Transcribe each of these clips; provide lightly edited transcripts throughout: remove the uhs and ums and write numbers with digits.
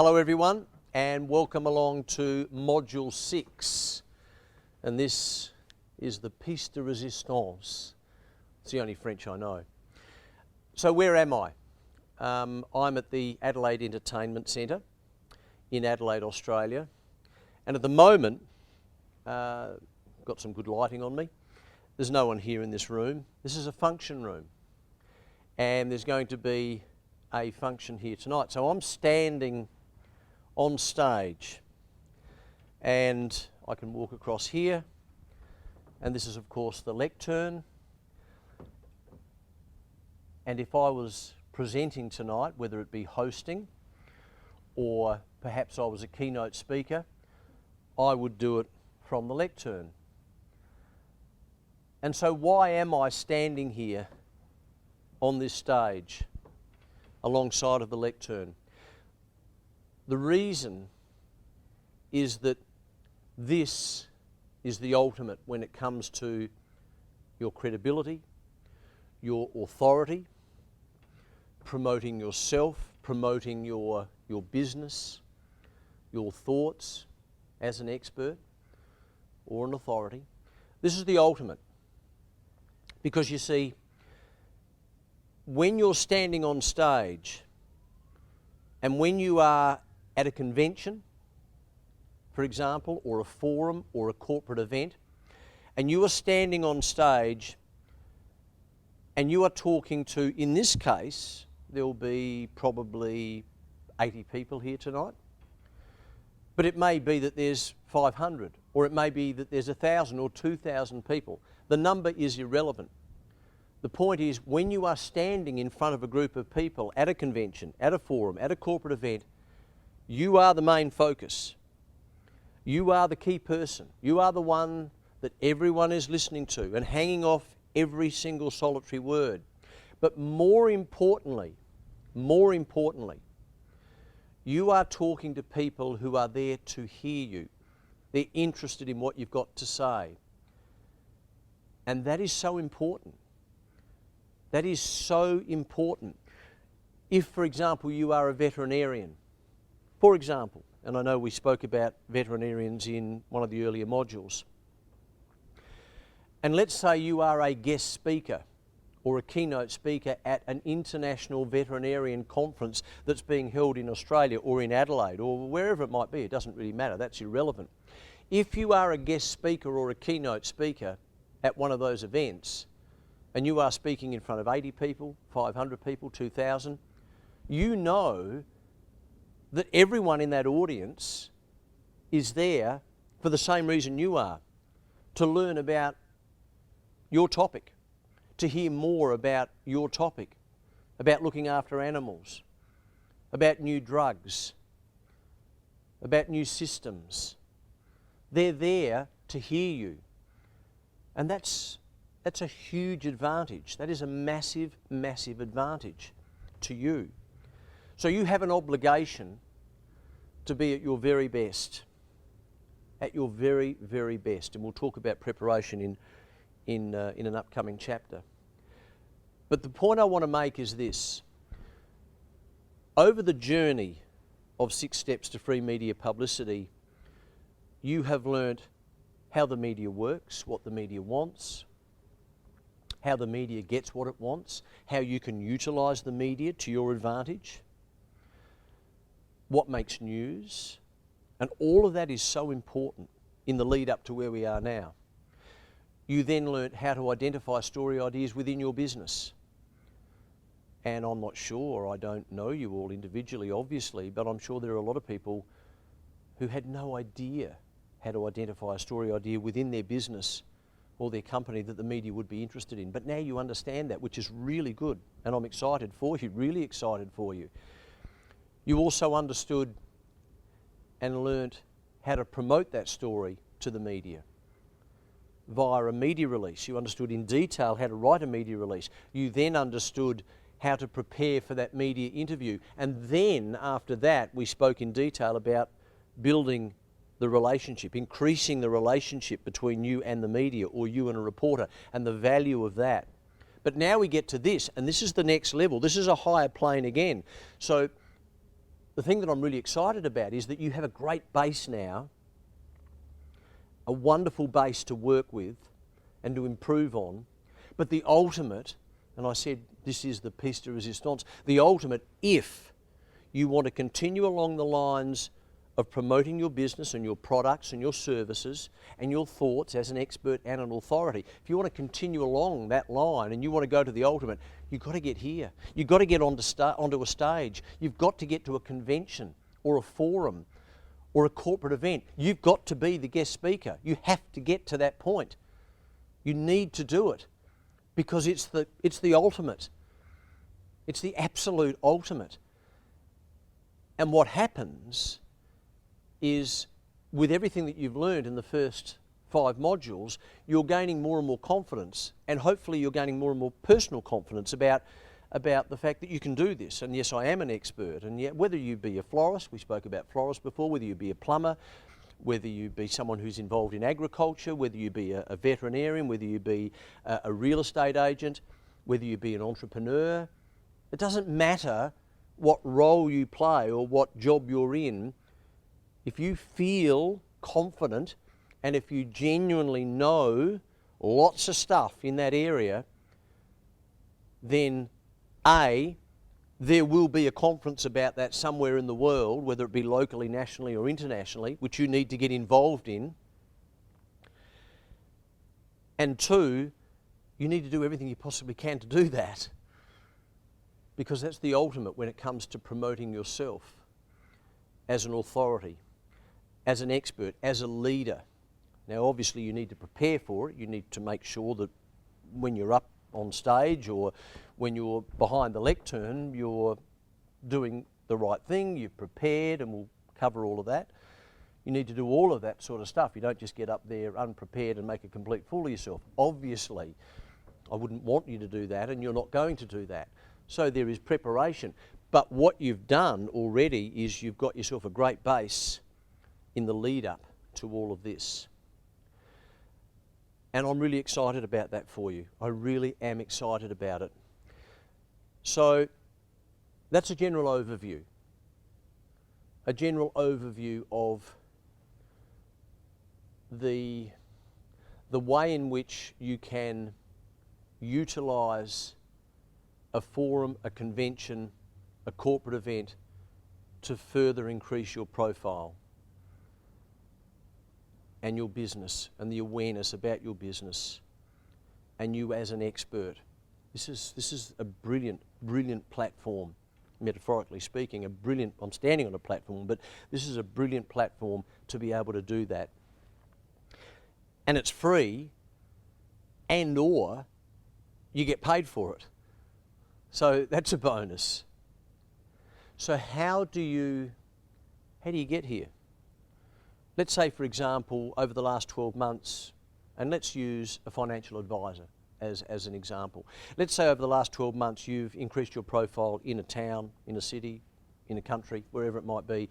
Hello everyone, and welcome along to Module 6. And this is the piece de resistance. It's the only French I know. So where am I? I'm at the Adelaide Entertainment Centre in Adelaide, Australia. And at the moment, got some good lighting on me. There's no one here in this room. This is a function room. And there's going to be a function here tonight. So I'm standing on stage, and I can walk across here, and this is of course the lectern. And if I was presenting tonight, whether it be hosting or perhaps I was a keynote speaker, I would do it from the lectern. And so why am I standing here on this stage alongside of the lectern? The reason is that this is the ultimate when it comes to your credibility, your authority, promoting yourself, promoting your business, your thoughts as an expert or an authority. This is the ultimate. Because you see, when you're standing on stage and when you are at a convention, for example, or a forum or a corporate event, and you are standing on stage and you are talking to, in this case, there will be probably 80 people here tonight, but it may be that there's 500, or it may be that there's 1,000 or 2,000 people. The number is irrelevant. The point is, when you are standing in front of a group of people at a convention, at a forum, at a corporate event, you are the main focus. You are the key person. You are the one that everyone is listening to and hanging off every single solitary word. But more importantly, you are talking to people who are there to hear you. They're interested in what you've got to say. And that is so important. That is so important. If, for example, you are a veterinarian, for example, and I know we spoke about veterinarians in one of the earlier modules, and let's say you are a guest speaker or a keynote speaker at an international veterinarian conference that's being held in Australia or in Adelaide or wherever it might be, it doesn't really matter, that's irrelevant. If you are a guest speaker or a keynote speaker at one of those events, and you are speaking in front of 80 people, 500 people, 2,000, you know that everyone in that audience is there for the same reason you are, to learn about your topic, to hear more about your topic, about looking after animals, about new drugs, about new systems. They're there to hear you. And that's a huge advantage. That is a massive, massive advantage to you. So you have an obligation to be at your very best. At your very, very best. And we'll talk about preparation in an upcoming chapter. But the point I want to make is this. Over the journey of 6 Steps to Free Media Publicity, you have learnt how the media works, what the media wants, how the media gets what it wants, how you can utilise the media to your advantage, what makes news, and all of that is so important in the lead up to where we are now. You then learnt how to identify story ideas within your business. And I'm not sure, I don't know you all individually, obviously, but I'm sure there are a lot of people who had no idea how to identify a story idea within their business or their company that the media would be interested in. But now you understand that, which is really good, and I'm excited for you, really excited for you. You also understood and learnt how to promote that story to the media via a media release. You understood in detail how to write a media release. You then understood how to prepare for that media interview. And then after that, we spoke in detail about building the relationship, increasing the relationship between you and the media, or you and a reporter, and the value of that. But now we get to this, and this is the next level. This is a higher plane again. So the thing that I'm really excited about is that you have a great base now, a wonderful base to work with and to improve on. But the ultimate, and I said this is the piece de resistance, the ultimate, if you want to continue along the lines of promoting your business and your products and your services and your thoughts as an expert and an authority, if you want to continue along that line and you want to go to the ultimate, you've got to get here. You've got to get onto a stage. You've got to get to a convention or a forum or a corporate event. You've got to be the guest speaker. You have to get to that point. You need to do it because it's the ultimate. It's the absolute ultimate. And what happens is, with everything that you've learned in the first 5 modules, you're gaining more and more confidence, and hopefully you're gaining more and more personal confidence about the fact that you can do this. And yes, I am an expert, and yet whether you be a florist, we spoke about florists before, whether you be a plumber, whether you be someone who's involved in agriculture, whether you be a veterinarian, whether you be a real estate agent, whether you be an entrepreneur, it doesn't matter what role you play or what job you're in. If you feel confident and if you genuinely know lots of stuff in that area, then A, there will be a conference about that somewhere in the world, whether it be locally, nationally or internationally, which you need to get involved in. And 2, you need to do everything you possibly can to do that, because that's the ultimate when it comes to promoting yourself as an authority, as an expert, as a leader. Now obviously you need to prepare for it. You need to make sure that when you're up on stage or when you're behind the lectern, you're doing the right thing, you're prepared, and we'll cover all of that. You need to do all of that sort of stuff. You don't just get up there unprepared and make a complete fool of yourself. Obviously, I wouldn't want you to do that, and you're not going to do that. So there is preparation. But what you've done already is you've got yourself a great base in the lead up to all of this. And I'm really excited about that for you. I really am excited about it. So that's a general overview. A general overview of the way in which you can utilise a forum, a convention, a corporate event to further increase your profile and your business and the awareness about your business and you as an expert. This is a brilliant platform, metaphorically speaking, I'm standing on a platform, but this is a brilliant platform to be able to do that. And it's free, and or you get paid for it. So that's a bonus. So how do you get here? Let's say, for example, over the last 12 months, and let's use a financial advisor as an example. Let's say over the last 12 months you've increased your profile in a town, in a city, in a country, wherever it might be,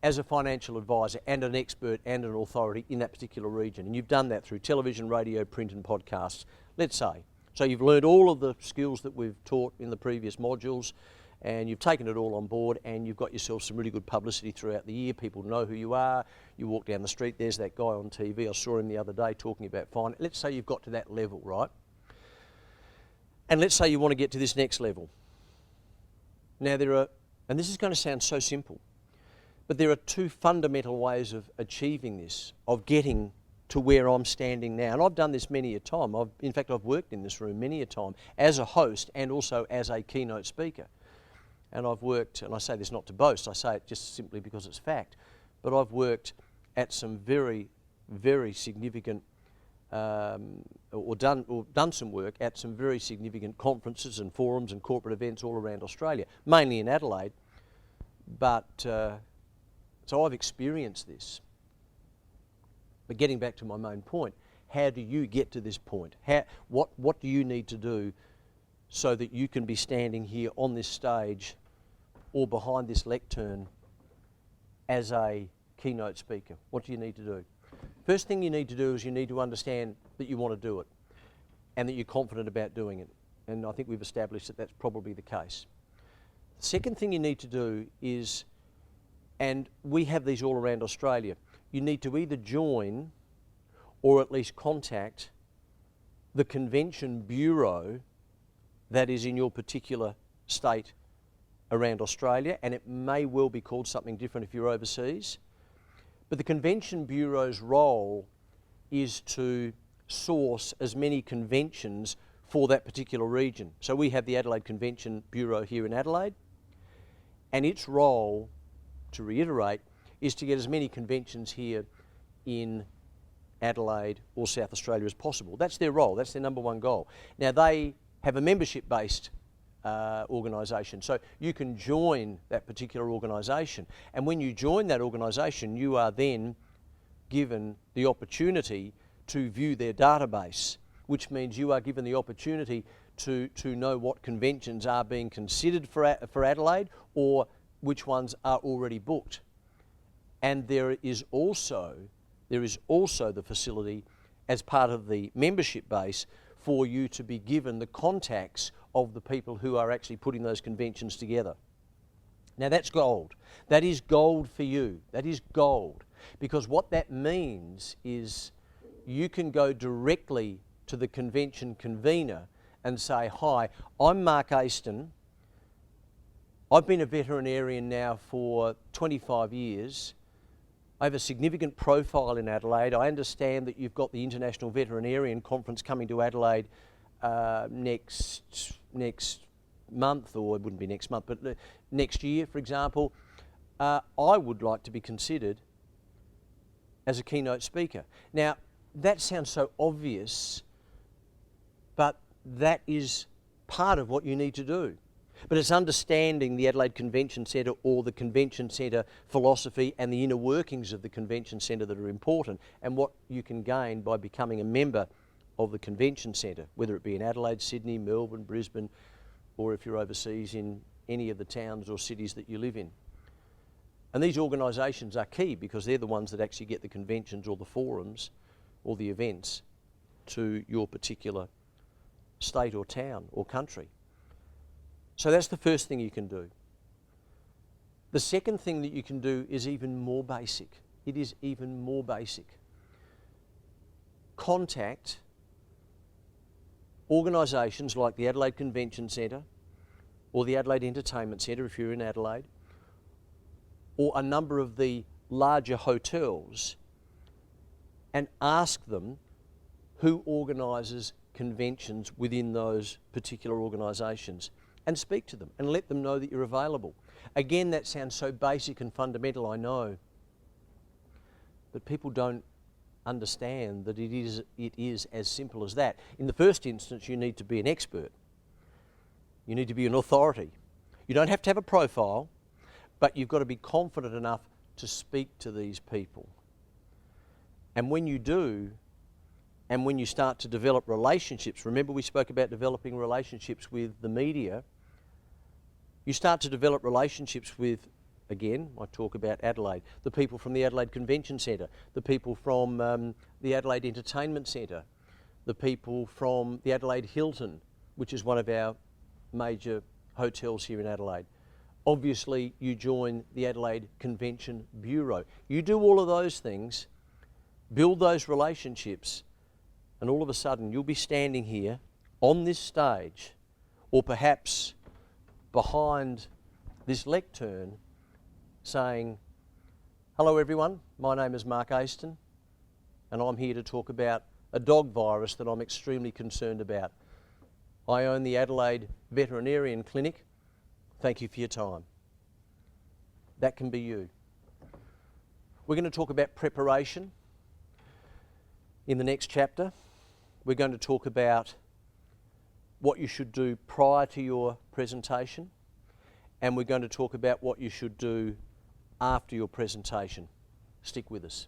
as a financial advisor and an expert and an authority in that particular region. And you've done that through television, radio, print and podcasts, let's say. So you've learned all of the skills that we've taught in the previous modules, and you've taken it all on board, and you've got yourself some really good publicity throughout the year. People know who you are. You walk down the street, there's that guy on TV. I saw him the other day talking about finance. Let's say you've got to that level, right? And let's say you want to get to this next level. Now and this is going to sound so simple, but there are 2 fundamental ways of achieving this, of getting to where I'm standing now. And I've done this many a time. In fact, I've worked in this room many a time as a host and also as a keynote speaker. And I've worked, and I say this not to boast, I say it just simply because it's fact, but I've worked at some very, very significant, or done some work at some very significant conferences and forums and corporate events all around Australia, mainly in Adelaide. But, so I've experienced this. But getting back to my main point, how do you get to this point? What do you need to do so that you can be standing here on this stage or behind this lectern as a keynote speaker? What do you need to do? First thing you need to do is you need to understand that you want to do it and that you're confident about doing it. And I think we've established that that's probably the case. The second thing you need to do is And we have these all around Australia. You need to either join or at least contact the convention bureau that is in your particular state around Australia, and it may well be called something different if you're overseas. But the Convention Bureau's role is to source as many conventions for that particular region. So we have the Adelaide Convention Bureau here in Adelaide, and its role, to reiterate, is to get as many conventions here in Adelaide or South Australia as possible. That's their role, that's their number one goal. Now they have a membership-based organisation, so you can join that particular organisation, and when you join that organisation you are then given the opportunity to view their database, which means you are given the opportunity to know what conventions are being considered for Adelaide or which ones are already booked. And there is also the facility as part of the membership base for you to be given the contacts of the people who are actually putting those conventions together. Now that's gold. That is gold for you. That is gold. Because what that means is you can go directly to the convention convener and say, "Hi, I'm Mark Aston. I've been a veterinarian now for 25 years. I have a significant profile in Adelaide. I understand that you've got the International Veterinarian Conference coming to Adelaide next month, or it wouldn't be next month, but next year, for example. I would like to be considered as a keynote speaker." Now, that sounds so obvious, but that is part of what you need to do. But it's understanding the Adelaide Convention Centre or the Convention Centre philosophy and the inner workings of the Convention Centre that are important, and what you can gain by becoming a member of the Convention Centre, whether it be in Adelaide, Sydney, Melbourne, Brisbane, or if you're overseas in any of the towns or cities that you live in. And these organisations are key because they're the ones that actually get the conventions or the forums or the events to your particular state or town or country. So that's the first thing you can do. The second thing that you can do is even more basic. It is even more basic. Contact organisations like the Adelaide Convention Centre or the Adelaide Entertainment Centre if you're in Adelaide, or a number of the larger hotels, and ask them who organises conventions within those particular organisations, and speak to them and let them know that you're available. Again, that sounds so basic and fundamental, I know, but people don't understand that it is as simple as that. In the first instance, you need to be an expert. You need to be an authority. You don't have to have a profile, but you've got to be confident enough to speak to these people. And when you do, and when you start to develop relationships, remember we spoke about developing relationships with the media, you start to develop relationships with, again, I talk about Adelaide, the people from the Adelaide Convention Centre, the people from the Adelaide Entertainment Centre, the people from the Adelaide Hilton, which is one of our major hotels here in Adelaide. Obviously, you join the Adelaide Convention Bureau. You do all of those things, build those relationships, and all of a sudden you'll be standing here on this stage, or perhaps behind this lectern, saying, "Hello everyone, my name is Mark Aston, and I'm here to talk about a dog virus that I'm extremely concerned about. I own the Adelaide Veterinarian Clinic. Thank you for your time." That can be you. We're going to talk about preparation in the next chapter. We're going to talk about what you should do prior to your presentation, and we're going to talk about what you should do after your presentation. Stick with us.